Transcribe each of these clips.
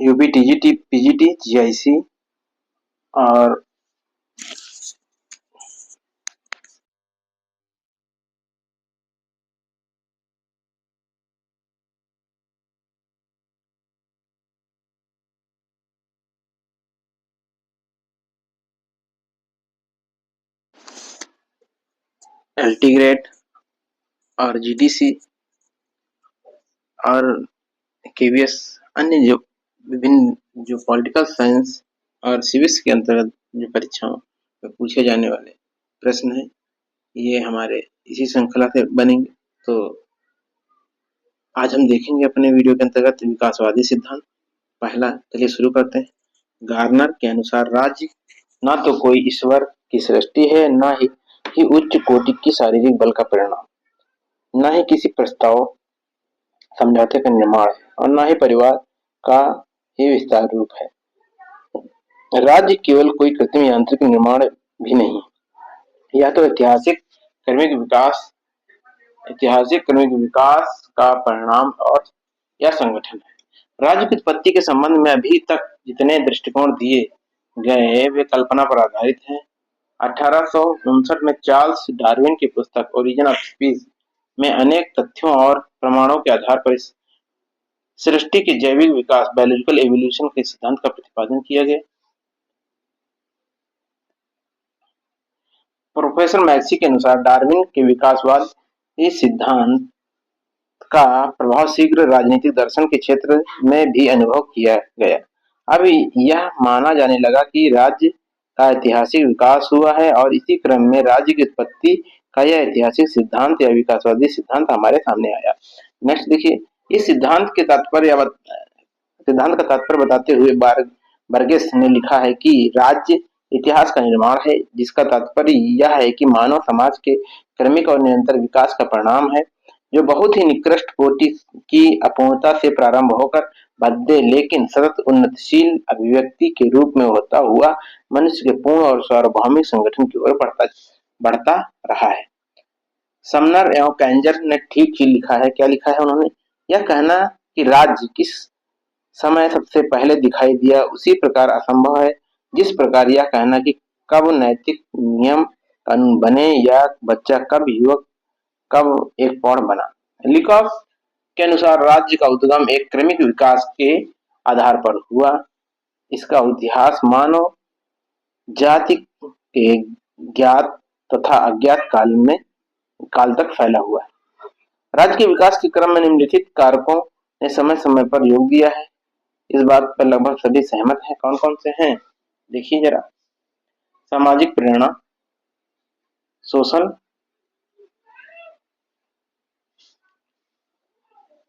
UP TGT, PGT, GIC और LT grade और GDC और केवीएस, अन्य जो विभिन्न जो पॉलिटिकल साइंस और सिविक्स के अंतर्गत जो परीक्षाओं में पूछे जाने वाले प्रश्न हैं, ये हमारे इसी श्रृंखला से बनेंगे। तो आज हम देखेंगे अपने वीडियो के अंतर्गत विकासवादी सिद्धांत। पहला, चलिए शुरू करते हैं। गार्नर के अनुसार राज्य न तो कोई ईश्वर की सृष्टि है, न ही उच्च कोटि की शारीरिक बल का परिणाम, न ही किसी प्रस्ताव समझौते का निर्माण है और न ही परिवार का ही विस्तार रूप है। राज्य केवल कोई कृत्रिम यांत्रिक निर्माण भी नहीं, यह तो ऐतिहासिक क्रमिक विकास का परिणाम और यह संगठन है। राज्य की उत्पत्ति के संबंध में अभी तक जितने दृष्टिकोण दिए गए वे कल्पना पर आधारित हैं। 1859 में चार्ल्स डार्विन की पुस्तक ओरिजिन ऑफ स्पीसीज में अनेक तथ्यों और प्रमाणों के आधार पर इस सृष्टि के जैविक विकास बायोलॉजिकल एवोल्यूशन के सिद्धांत का प्रतिपादन किया गया। प्रोफेसर मैक्सी के अनुसार डार्विन के विकासवाद इस सिद्धांत का प्रभाव शीघ्र राजनीतिक दर्शन के क्षेत्र में भी अनुभव किया गया। अब यह माना जाने लगा कि राज्य का ऐतिहासिक विकास हुआ है और इसी क्रम में राज्य की उत्पत्ति का यह ऐतिहासिक सिद्धांत या विकासवादी सिद्धांत हमारे सामने आया। नेक्स्ट देखिए, इस सिद्धांत का तात्पर्य बताते हुए बर्गेस ने लिखा है कि राज्य इतिहास का निर्माण है, जिसका तात्पर्य यह है कि मानव समाज के क्रमिक और निरंतर विकास का परिणाम है, जो बहुत ही निकृष्ट कोटि की अपूर्णता से प्रारंभ होकर भद्दे लेकिन सतत उन्नतिशील अभिव्यक्ति के रूप में होता हुआ मनुष्य के पूर्ण और सार्वभौमिक संगठन की ओर बढ़ता रहा है। समनर एवं कैंजर ने ठीक ही लिखा है। क्या लिखा है उन्होंने? यह कहना कि राज्य किस समय सबसे पहले दिखाई दिया उसी प्रकार असंभव है, जिस प्रकार यह कहना कि कब नैतिक नियम कानून बने या बच्चा कब युवक कब एक पौड़ बना। लिकॉफ के अनुसार राज्य का उद्गम एक क्रमिक विकास के आधार पर हुआ। इसका इतिहास मानव जाति के ज्ञात तथा अज्ञात काल तक फैला हुआ है। राज्य के विकास के क्रम में निम्नलिखित कारकों ने समय समय पर योग दिया है। इस बात पर लगभग सभी सहमत हैं। कौन कौन से हैं देखिए जरा। सामाजिक प्रेरणा, सोशल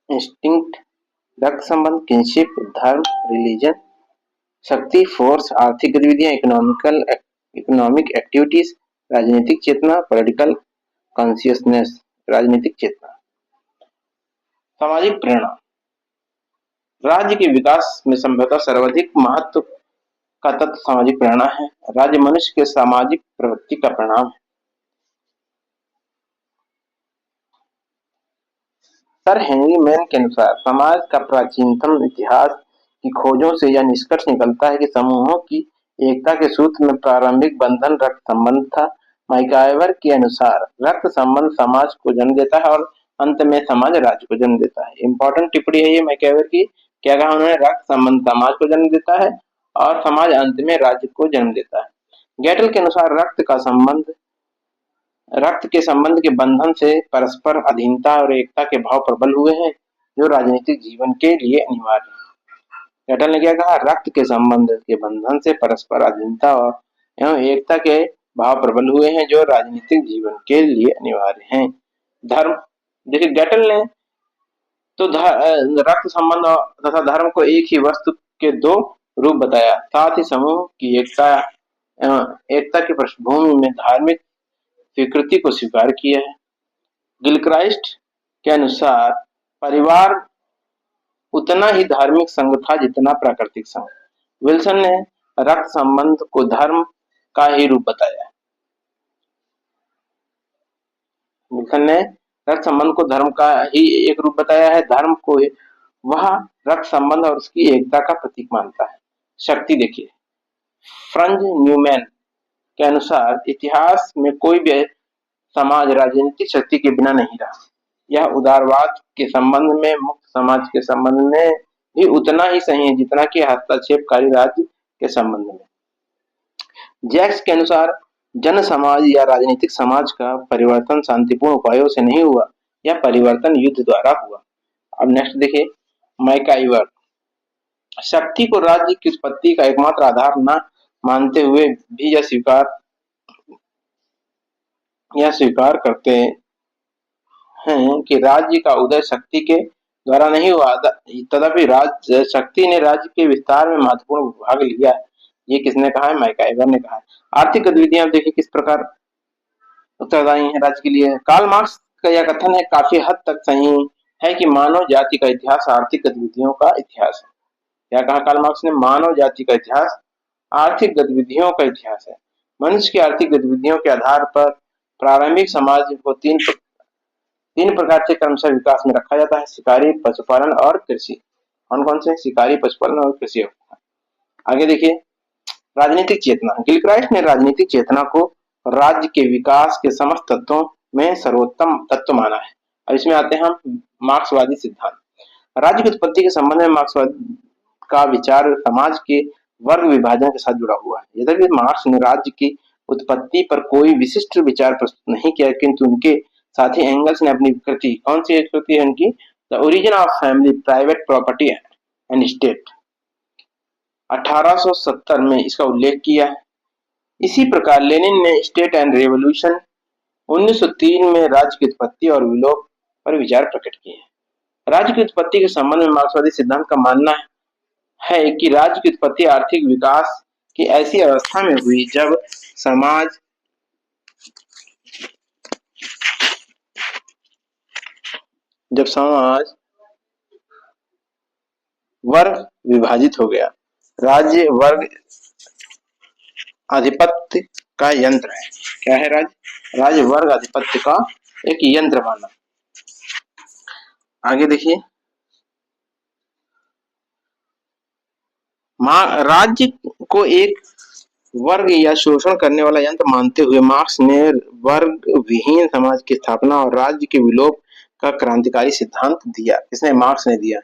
इंस्टिंक्ट, रक्त संबंध, किनशिप, धर्म, रिलीजन, शक्ति, फोर्स, आर्थिक गतिविधियां, इकोनॉमिक एक्टिविटीज, राजनीतिक चेतना, पॉलिटिकल कॉन्शियसनेस, राजनीतिक चेतना। सामाजिक प्रेरणा, राज्य के विकास में संभवतः सर्वाधिक महत्व का तत्व सामाजिक प्रेरणा है। राज्य मनुष्य के सामाजिक प्रवृत्ति का परिणाम है। सर हेनरी मैन के अनुसार समाज का प्राचीनतम इतिहास की खोजों से यह निष्कर्ष निकलता है कि समूहों की एकता के सूत्र में प्रारंभिक बंधन रक्त संबंध था। मैकाइवर के अनुसार रक्त संबंध समाज को जन्म देता है और अंत में समाज राज्य को जन्म देता है। इंपॉर्टेंट टिप्पणी है ये मैकाइवर की। क्या कहा उन्होंने? रक्त संबंध समाज को जन्म देता है और समाज अंत में राज्य को जन्म देता है। गेटल के अनुसार रक्त के संबंध के बंधन से परस्पर अधीनता और एकता के भाव प्रबल हुए हैं, जो राजनीतिक जीवन के लिए अनिवार्य है। गेटल ने क्या कहा? रक्त के संबंध के बंधन से परस्पर अधीनता एवं एकता के भाव प्रबल हुए हैं, जो राजनीतिक जीवन के लिए अनिवार्य हैं। धर्म, देखिए गेटल ने तो रक्त संबंध तथा धर्म को एक ही वस्तु के दो रूप बताया, साथ ही समूह की एकता की पृष्ठभूमि में धार्मिक स्वीकृति को स्वीकार किया है। गिलक्राइस्ट के अनुसार परिवार उतना ही धार्मिक संघ था जितना प्राकृतिक संघ। विल्सन ने रक्त संबंध को धर्म का ही रूप बताया। विल्सन ने रक्त संबंध को धर्म का ही एक रूप बताया है। धर्म वह रक्त संबंध और उसकी एकता का प्रतीक मानता है। शक्ति देखिए, फ्रंज न्यूमैन के अनुसार इतिहास में कोई भी समाज राजनीतिक शक्ति के बिना नहीं रहा। यह उदारवाद के संबंध में, मुक्त समाज के संबंध में भी उतना ही सही है जितना कि हस्तक्षेपकारी राज्य के संबंध में। जैक्स के अनुसार जन समाज या राजनीतिक समाज का परिवर्तन शांतिपूर्ण उपायों से नहीं हुआ, यह परिवर्तन युद्ध द्वारा हुआ। अब नेक्स्ट देखिए, मैकाइवर, शक्ति को राज्य की उत्पत्ति का एकमात्र आधार न मानते हुए भी यह स्वीकार करते हैं कि राज्य का उदय शक्ति के द्वारा नहीं हुआ, तथापि राज्य शक्ति ने राज्य के विस्तार में महत्वपूर्ण भाग लिया। ये किसने कहा है? मैकाइवर ने कहा है। आर्थिक गतिविधियां देखिए किस प्रकार उत्तरदायी है राज्य के लिए। कार्ल मार्क्स का यह कथन है काफी हद तक सही है कि मानव जाति का इतिहास आर्थिक गतिविधियों का इतिहास है। क्या कहा कार्ल मार्क्स ने? मानव जाति का इतिहास आर्थिक गतिविधियों का इतिहास है। मनुष्य की आर्थिक गतिविधियों के आधार पर प्रारंभिक समाज को तीन प्रकार से क्रमशः विकास में रखा जाता है: शिकारी, पशुपालन और कृषि। कौन कौन से? शिकारी, पशुपालन और कृषि। आगे देखिए, राजनीतिक चेतना। गिलक्राइस्ट ने राजनीतिक चेतना को राज्य के विकास के समस्त तत्वों में सर्वोत्तम तत्व माना है। अब इसमें आते हैं हम मार्क्सवादी सिद्धांत। राज्य की उत्पत्ति के संबंध में मार्क्सवाद का विचार समाज के वर्ग विभाजन के साथ जुड़ा हुआ है। यद्यपि मार्क्स ने राज्य की उत्पत्ति पर कोई विशिष्ट विचार प्रस्तुत नहीं किया, किंतु उनके साथी एंगल्स ने अपनी कृति, कौन सी कृति है उनकी? The origin of family, private property and state, 1870 में इसका उल्लेख किया है। इसी प्रकार लेनिन ने स्टेट एंड रेवोल्यूशन 1903 में राज्य की उत्पत्ति और विलोप पर विचार प्रकट किए हैं। राज्य की उत्पत्ति के संबंध में मार्क्सवादी सिद्धांत का मानना है कि राज्य की उत्पत्ति आर्थिक विकास की ऐसी अवस्था में हुई जब समाज वर्ग विभाजित हो गया। राज्य वर्ग आधिपत्य का यंत्र है। क्या है? राज्य वर्ग आधिपत्य का एक यंत्र माना। आगे देखिए, राज्य को एक वर्ग या शोषण करने वाला यंत्र मानते हुए मार्क्स ने वर्ग विहीन समाज की स्थापना और राज्य के विलोप का क्रांतिकारी सिद्धांत दिया। इसने मार्क्स ने दिया।